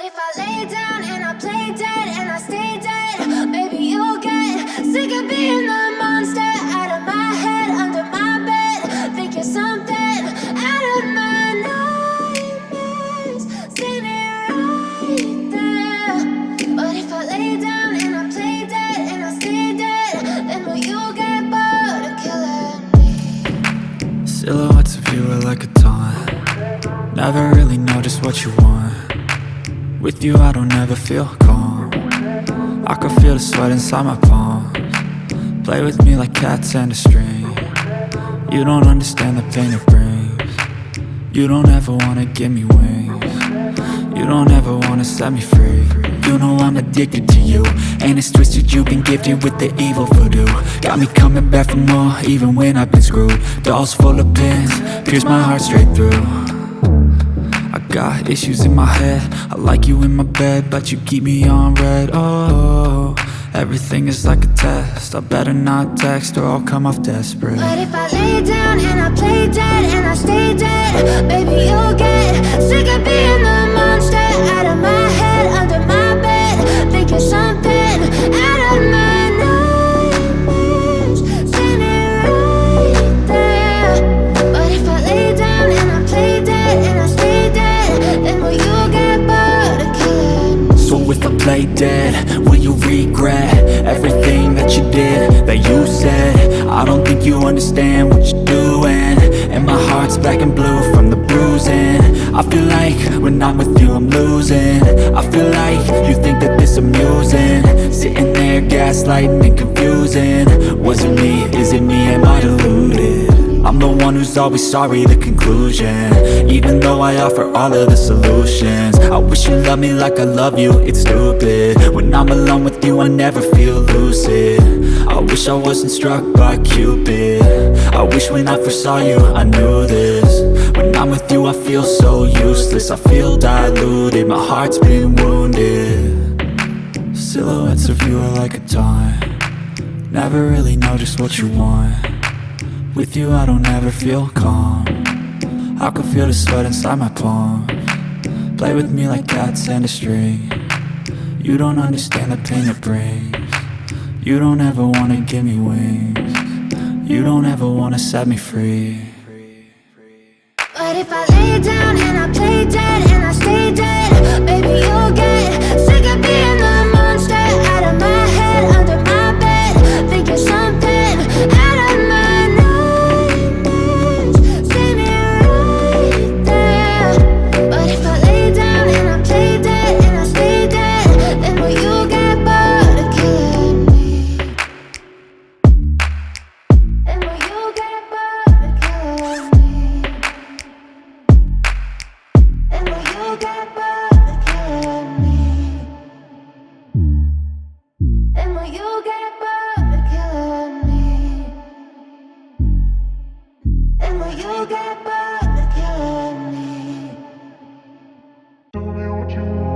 if I lay down and I play dead and I stay dead? Maybe you'll get sick of being the monster out of my head, under my bed. Think you're something out of my nightmares, standing right there. But if I lay down and I play dead and I stay dead, then will you get bored of killing me? Silhouettes of you are like a taunt. Never really know just what you want. With you I don't ever feel calm. I can feel the sweat inside my palms. Play with me like cats and a string. You don't understand the pain it brings. You don't ever wanna give me wings. You don't ever wanna set me free. You know I'm addicted to you, and it's twisted, you've been gifted with the evil voodoo. Got me coming back for more, even when I've been screwed. Dolls full of pins, pierce my heart straight through. I got issues in my head, I like you in my bed, but you keep me on red. Oh, everything is like a test, I better not text or I'll come off desperate. But if I lay down and I play dead and I stay dead, baby you'll get sick of being the monster out of my head, under my bed. Think you're something out of my nightmares, standing right there. But if I lay down and I play dead and I stay dead, then will you get bored of killing me? So if I play dead, will you regret everything that you did, that you said? I don't think you understand what you're doing, and my heart's black and blue from the bruising. I feel like when I'm with you I'm losing. I feel like you think that this amusing, sitting there gaslighting and confusing. Was it me? Is it me? Am I deluded? I'm the one who's always sorry, the conclusion, even though I offer all of the solutions. I wish you loved me like I love you, it's stupid. When I'm alone with you I never feel lucid. I wish I wasn't struck by Cupid. I wish when I first saw you I knew this. When I'm with you I feel so useless, I feel diluted, my heart's been wounded. Silhouettes of you are like a taunt. Never really know just what you want. With you I don't ever feel calm. I can feel the sweat inside my palms. Play with me like cats and a string. You don't understand the pain it brings. You don't ever wanna give me wings. You don't ever wanna set me free. But if I lay down and I play dead and I stay dead, baby you'll get sick of being the monster out of my head, under my bed. Think you're something out of my nightmares, standing right there. But if I lay down and I play dead and I stay dead, then will you get bored of killing me? Then will you get bored of killing me? And will you get bored of killing me? And will you get bored of killing me? And will you get bored of killing me? Tell me what you want.